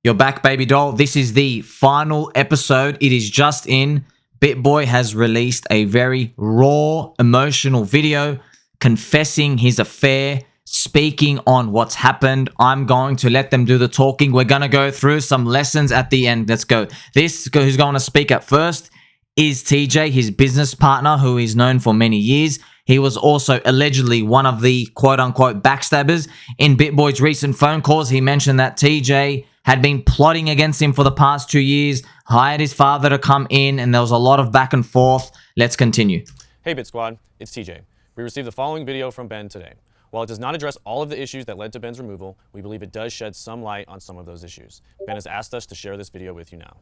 You're back, baby doll. This is the final episode. It is just in. BitBoy has released a very raw, emotional video confessing his affair, speaking on what's happened. I'm going to let them do the talking. We're going to go through some lessons at the end. Let's go. Who's going to speak at first is TJ, his business partner, who is known for many years. He was also allegedly one of the quote-unquote backstabbers. In BitBoy's recent phone calls, he mentioned that TJ had been plotting against him for the past 2 years, hired his father to come in, and there was a lot of back and forth. Let's continue. Hey Bit Squad, it's TJ. We received the following video from Ben today. While it does not address all of the issues that led to Ben's removal, we believe it does shed some light on some of those issues. Ben has asked us to share this video with you now.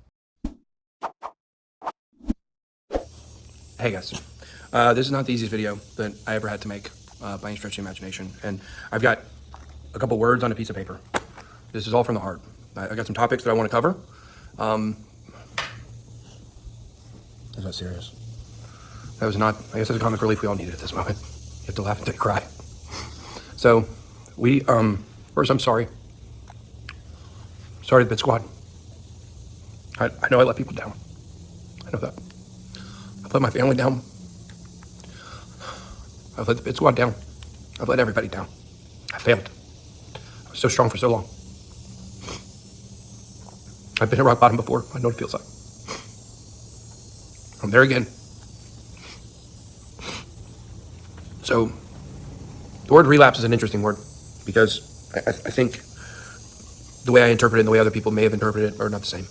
Hey guys, this is not the easiest video that I ever had to make by any stretch of the imagination, and I've got a couple words on a piece of paper. This is all from the heart. I got some topics that I want to cover. That's not serious. That was not, I guess that's a comic relief we all needed at this moment. You have to laugh until you cry. So, first I'm sorry. Sorry to the Bit Squad. I know I let people down. I know that. I've let my family down. I've let the Bit Squad down. I've let everybody down. I failed. I was so strong for so long. I've been at rock bottom before. I know what it feels like. I'm there again. So, the word relapse is an interesting word because I think the way I interpret it and the way other people may have interpreted it are not the same.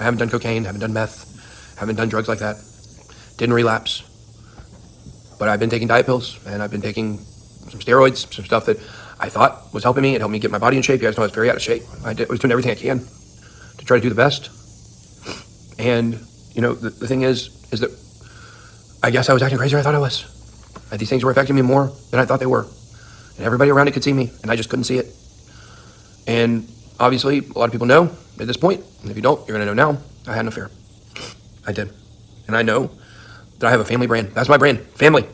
I haven't done cocaine, haven't done meth, haven't done drugs like that. Didn't relapse. But I've been taking diet pills and I've been taking some steroids, some stuff that I thought was helping me. It helped me get my body in shape. You guys know I was very out of shape. I was doing everything I can to try to do the best. And, you know, the thing is that I guess I was acting crazier than I thought I was. And these things were affecting me more than I thought they were. And everybody around it could see me, and I just couldn't see it. And obviously, a lot of people know at this point, and if you don't, you're gonna know now, I had an affair. I did. And I know that I have a family brand. That's my brand, family.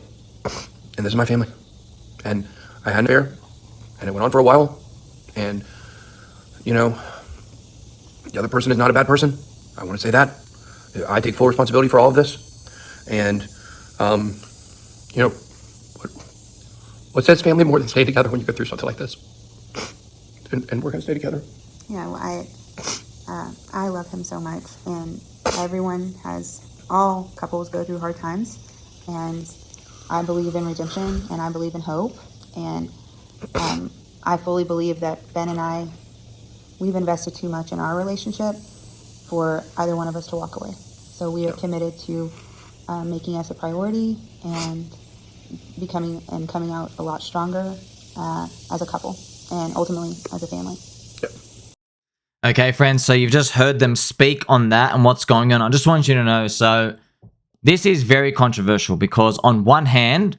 And this is my family. And I had an affair, and it went on for a while. And, you know, the other person is not a bad person. I want to say that. I take full responsibility for all of this. And, you know, what says family more than stay together when you go through something like this? And we're going to stay together. Yeah, well, I love him so much. And all couples go through hard times. And I believe in redemption and I believe in hope. And I fully believe that Ben and we've invested too much in our relationship for either one of us to walk away. So we are committed to making us a priority and coming out a lot stronger as a couple and ultimately as a family. Okay, friends, so you've just heard them speak on that and what's going on. I just want you to know, so this is very controversial because on one hand,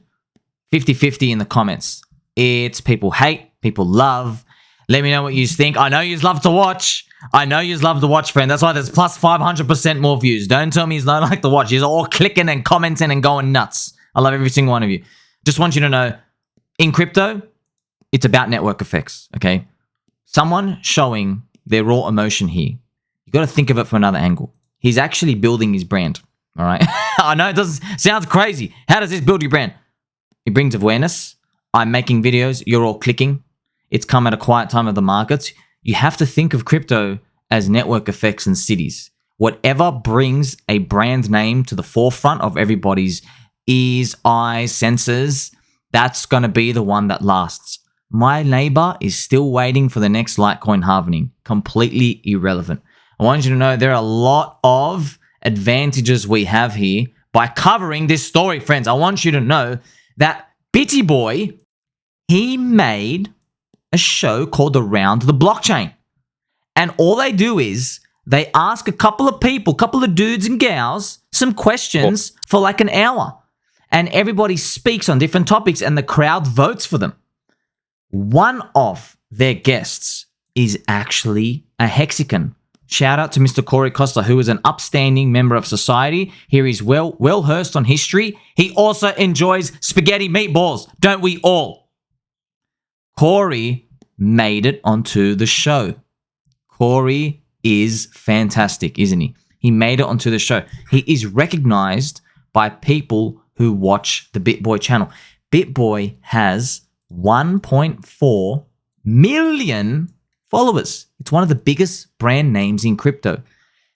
50-50 in the comments. It's people hate, people love. Let me know what you think. I know you love to watch. Friend. That's why there's plus 500% more views. Don't tell me you don't like to watch. You're all clicking and commenting and going nuts. I love every single one of you. Just want you to know, in crypto, it's about network effects, okay? Someone showing their raw emotion here. You got to think of it from another angle. He's actually building his brand, all right? I know it sounds crazy. How does this build your brand? It brings awareness. I'm making videos. You're all clicking. It's come at a quiet time of the markets. You have to think of crypto as network effects and cities. Whatever brings a brand name to the forefront of everybody's ears, eyes, senses, that's going to be the one that lasts. My neighbor is still waiting for the next Litecoin halvening. Completely irrelevant. I want you to know there are a lot of advantages we have here by covering this story, friends. I want you to know that BitBoy, he made a show called Around the Blockchain. And all they do is they ask a couple of people, couple of dudes and gals, some questions for like an hour. And everybody speaks on different topics and the crowd votes for them. One of their guests is actually a Mexican. Shout out to Mr. Costa, who is an upstanding member of society. Here he's well-versed on history. He also enjoys spaghetti meatballs, don't we all? Corey made it onto the show. Corey is fantastic, isn't he? He made it onto the show. He is recognized by people who watch the BitBoy channel. BitBoy has 1.4 million followers. It's one of the biggest brand names in crypto.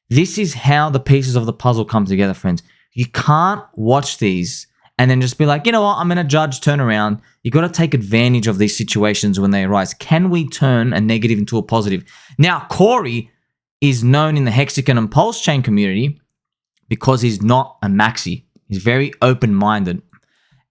This is how the pieces of the puzzle come together, friends. You can't watch these and then just be like, you know what, I'm going to judge, turn around. You got to take advantage of these situations when they arise. Can we turn a negative into a positive? Now, Corey is known in the Hexagon and PulseChain community because he's not a maxi. He's very open-minded.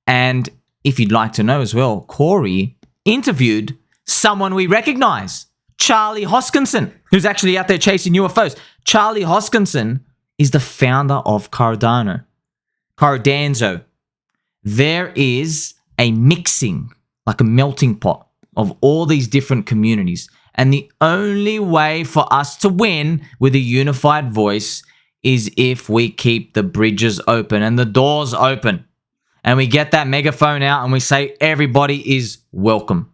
And if you'd like to know as well, Corey interviewed someone we recognize, Charlie Hoskinson, who's actually out there chasing UFOs. Charlie Hoskinson is the founder of Cardano. There is a mixing, like a melting pot of all these different communities. And the only way for us to win with a unified voice is if we keep the bridges open and the doors open. And we get that megaphone out and we say everybody is welcome.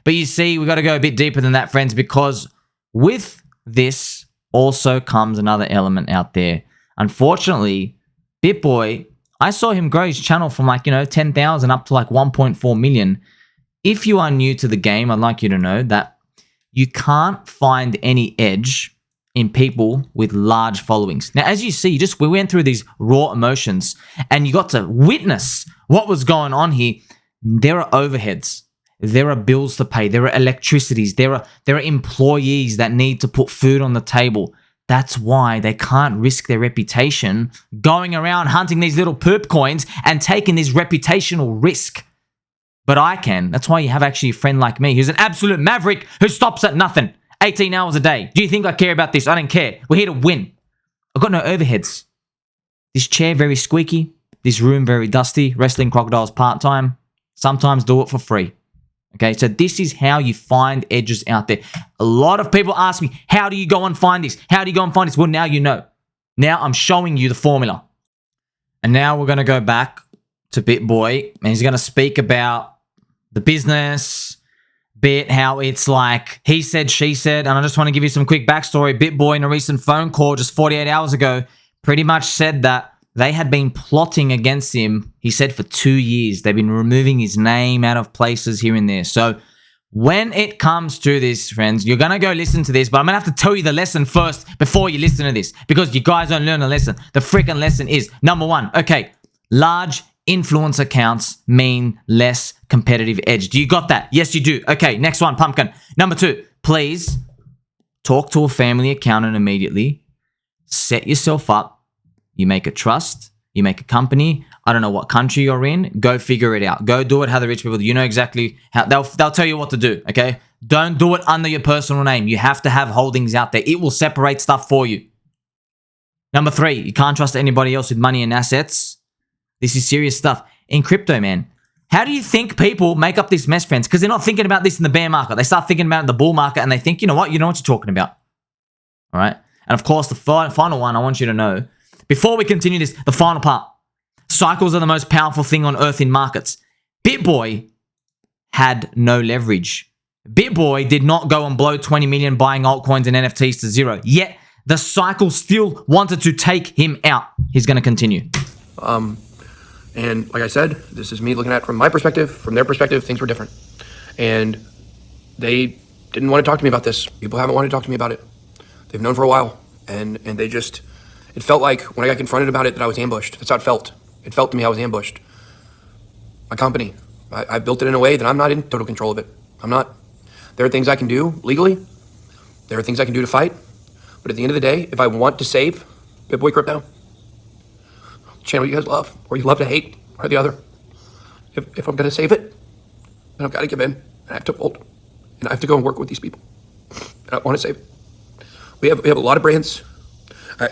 But you see, we got to go a bit deeper than that, friends, because with this also comes another element out there. Unfortunately, BitBoy, I saw him grow his channel from 10,000 up to 1.4 million. If you are new to the game, I'd like you to know that you can't find any edge in people with large followings. Now, as you see, we went through these raw emotions and you got to witness what was going on here. There are overheads. There are bills to pay. There are electricities. There are employees that need to put food on the table. That's why they can't risk their reputation going around hunting these little poop coins and taking this reputational risk. But I can. That's why you have actually a friend like me who's an absolute maverick who stops at nothing. 18 hours a day. Do you think I care about this? I don't care. We're here to win. I've got no overheads. This chair very squeaky. This room very dusty. Wrestling crocodiles part-time. Sometimes do it for free. Okay, so this is how you find edges out there. A lot of people ask me, how do you go and find this? How do you go and find this? Well, now you know. Now I'm showing you the formula. And now we're going to go back to BitBoy. And he's going to speak about the business bit, how it's like he said, she said. And I just want to give you some quick backstory. BitBoy, in a recent phone call just 48 hours ago, pretty much said that they had been plotting against him, he said, for 2 years. They've been removing his name out of places here and there. So when it comes to this, friends, you're going to go listen to this, but I'm going to have to tell you the lesson first before you listen to this, because you guys don't learn a lesson. The freaking lesson is, number one, okay, large influence accounts mean less competitive edge. Do you got that? Yes, you do. Okay, next one, pumpkin. Number two, please talk to a family accountant immediately. Set yourself up. You make a trust, you make a company. I don't know what country you're in. Go figure it out. Go do it how the rich people do. You know exactly how they'll tell you what to do, okay? Don't do it under your personal name. You have to have holdings out there. It will separate stuff for you. Number three, you can't trust anybody else with money and assets. This is serious stuff. In crypto, man, how do you think people make up this mess, friends? Because they're not thinking about this in the bear market. They start thinking about it in the bull market and they think, you know what you're talking about. All right? And of course, the final one I want you to know, before we continue this, the final part. Cycles are the most powerful thing on earth in markets. BitBoy had no leverage. BitBoy did not go and blow 20 million buying altcoins and NFTs to zero. Yet, the cycle still wanted to take him out. He's going to continue. And like I said, this is me looking at it from my perspective. From their perspective, things were different. And they didn't want to talk to me about this. People haven't wanted to talk to me about it. They've known for a while. And they just... It felt like when I got confronted about it that I was ambushed. That's how it felt. It felt to me I was ambushed. My company, I built it in a way that I'm not in total control of it. I'm not. There are things I can do legally. There are things I can do to fight. But at the end of the day, if I want to save BitBoy Crypto, channel you guys love, or you love to hate, or the other, if I'm going to save it, then I've got to give in. And I have to fold. And I have to go and work with these people. And I want to save it. We have a lot of brands.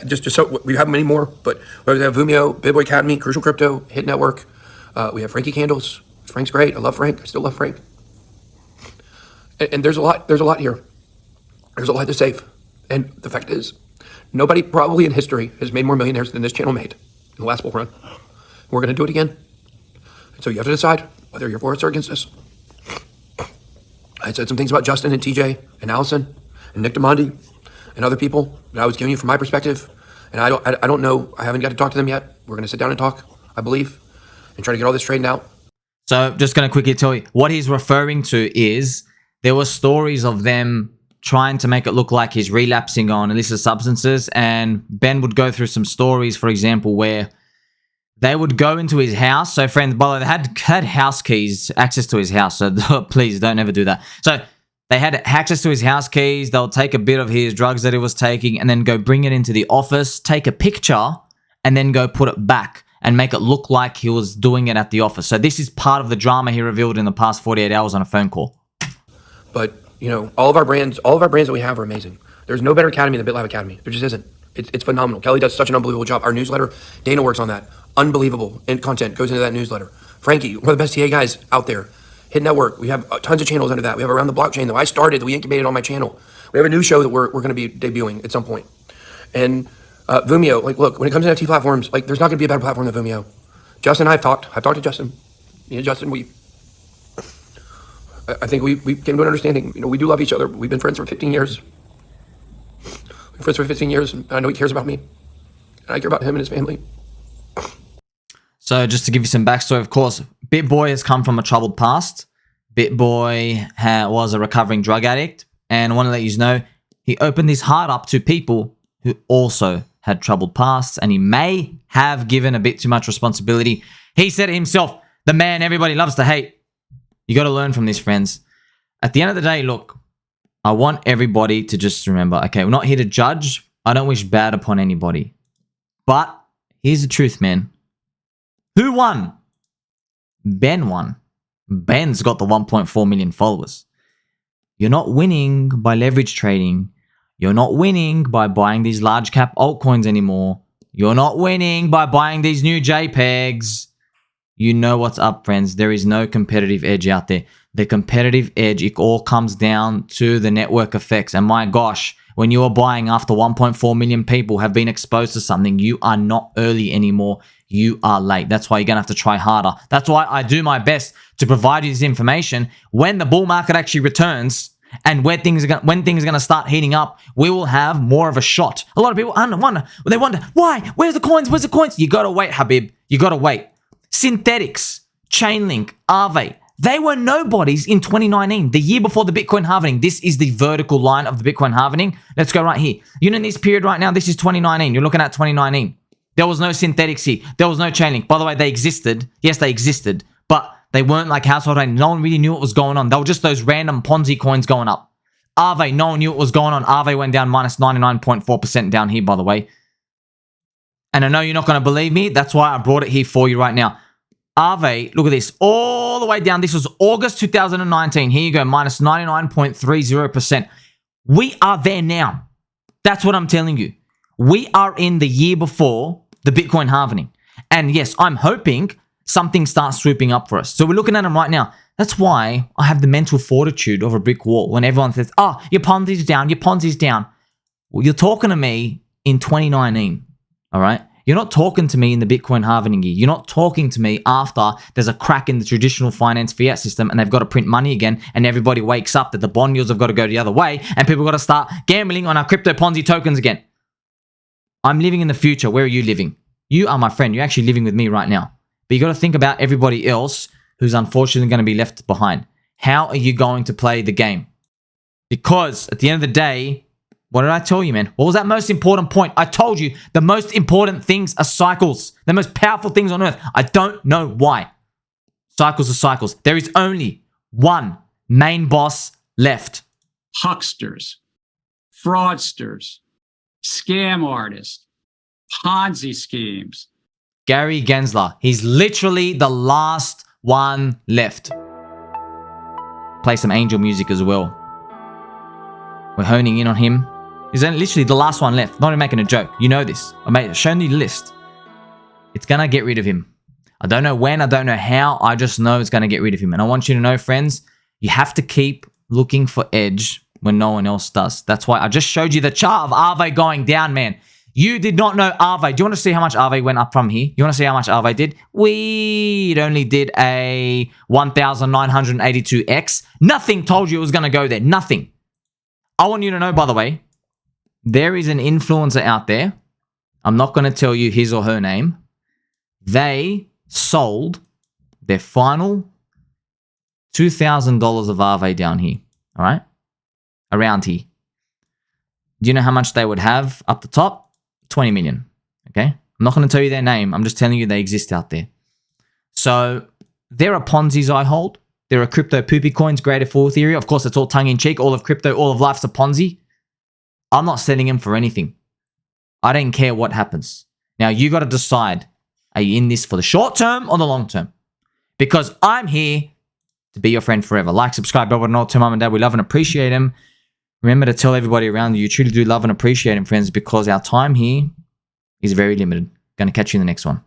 Just so we have many more, but we have Vumio, BitBoy Academy, Crucial Crypto, Hit Network. We have Frankie Candles. Frank's great. I love Frank. I still love Frank. And there's a lot. There's a lot here. There's a lot to save. And the fact is, nobody probably in history has made more millionaires than this channel made in the last bull run. We're going to do it again. And so you have to decide whether you're for us or against us. I said some things about Justin and TJ and Allison and Nick DeMondi. and other people that I was giving you from my perspective. And I don't know. I haven't got to talk to them yet. We're going to sit down and talk, I believe, and try to get all this straightened out. So just going to quickly tell you what he's referring to is there were stories of them trying to make it look like he's relapsing on illicit substances, and Ben would go through some stories, for example, where they would go into his house. So friends, by the way, they had house keys, access to his house. So please don't ever do that. So they had access to his house keys. They'll take a bit of his drugs that he was taking and then go bring it into the office, take a picture, and then go put it back and make it look like he was doing it at the office. So this is part of the drama he revealed in the past 48 hours on a phone call. But, you know, all of our brands that we have are amazing. There's no better academy than BitLab Academy. There just isn't. It's phenomenal. Kelly does such an unbelievable job. Our newsletter, Dana works on that. Unbelievable content goes into that newsletter. Frankie, one of the best TA guys out there. Hit Network, we have tons of channels under that. We have Around the Blockchain that I started, that we incubated on my channel. We have a new show that we're going to be debuting at some point. And Vimeo, like, look, when it comes to NFT platforms, like, there's not going to be a better platform than Vimeo. Justin and I've talked to Justin. Me and Justin, I think we came to an understanding. You know, we do love each other. We've been friends for 15 years. We've been friends for 15 years, and I know he cares about me. And I care about him and his family. So just to give you some backstory, of course, BitBoy has come from a troubled past. BitBoy was a recovering drug addict. And I want to let you know, he opened his heart up to people who also had troubled pasts, and he may have given a bit too much responsibility. He said it himself, the man everybody loves to hate. You got to learn from this, friends. At the end of the day, look, I want everybody to just remember, okay, we're not here to judge. I don't wish bad upon anybody. But here's the truth, man. Who won? Ben won. Ben's got the 1.4 million followers. You're not winning by leverage trading. You're not winning by buying these large cap altcoins anymore. You're not winning by buying these new JPEGs. You know what's up, friends. There is no competitive edge out there. The competitive edge, it all comes down to the network effects. And my gosh, when you are buying after 1.4 million people have been exposed to something, you are not early anymore. You are late. That's why you're going to have to try harder. That's why I do my best to provide you this information. When the bull market actually returns and when things are going to start heating up, we will have more of a shot. A lot of people wonder, why? Where's the coins? Where's the coins? You got to wait, Habib. You got to wait. Synthetix, ChainLink, AAVE, they were nobodies in 2019, the year before the Bitcoin halving. This is the vertical line of the Bitcoin halving. Let's go right here. You know, in this period right now, this is 2019. You're looking at 2019. There was no Synthetix here. There was no ChainLink. By the way, they existed. Yes, they existed. But they weren't like household names. No one really knew what was going on. They were just those random Ponzi coins going up. AAVE, no one knew what was going on. AAVE went down minus 99.4% down here, by the way. And I know you're not going to believe me. That's why I brought it here for you right now. AAVE, look at this. All the way down. This was August 2019. Here you go. Minus 99.30%. We are there now. That's what I'm telling you. We are in the year before the Bitcoin halving. And yes, I'm hoping something starts swooping up for us. So we're looking at them right now. That's why I have the mental fortitude of a brick wall. When everyone says, oh, your Ponzi's down, your Ponzi's down. Well, you're talking to me in 2019, all right? You're not talking to me in the Bitcoin halving year. You're not talking to me after there's a crack in the traditional finance fiat system and they've got to print money again and everybody wakes up that the bond yields have got to go the other way and people got to start gambling on our crypto Ponzi tokens again. I'm living in the future. Where are you living? You are my friend. You're actually living with me right now. But you got to think about everybody else who's unfortunately going to be left behind. How are you going to play the game? Because at the end of the day, what did I tell you, man? What was that most important point? I told you the most important things are cycles. The most powerful things on earth. I don't know why. Cycles are cycles. There is only one main boss left. Hucksters, fraudsters, scam artists, Ponzi schemes. Gary Gensler. He's literally the last one left. Play some angel music as well. We're honing in on him. He's literally the last one left. Not even making a joke. You know this. I shown you the list. It's going to get rid of him. I don't know when. I don't know how. I just know it's going to get rid of him. And I want you to know, friends, you have to keep looking for edge when no one else does. That's why I just showed you the chart of AAVE going down, man. You did not know AAVE. Do you want to see how much AAVE went up from here? You want to see how much AAVE did? It only did a 1,982x. Nothing told you it was going to go there. Nothing. I want you to know, by the way, there is an influencer out there. I'm not going to tell you his or her name. They sold their final $2,000 of AAVE down here. All right? Around here. Do you know how much they would have up the top? 20 million. Okay? I'm not going to tell you their name. I'm just telling you they exist out there. So there are Ponzi's I hold. There are crypto poopy coins, greater for theory. Of course, it's all tongue-in-cheek. All of crypto, all of life's a Ponzi. I'm not setting him for anything. I don't care what happens. Now, you got to decide, are you in this for the short term or the long term? Because I'm here to be your friend forever. Like, subscribe, bell button, all to mom and dad. We love and appreciate him. Remember to tell everybody around you truly do love and appreciate him, friends, because our time here is very limited. Going to catch you in the next one.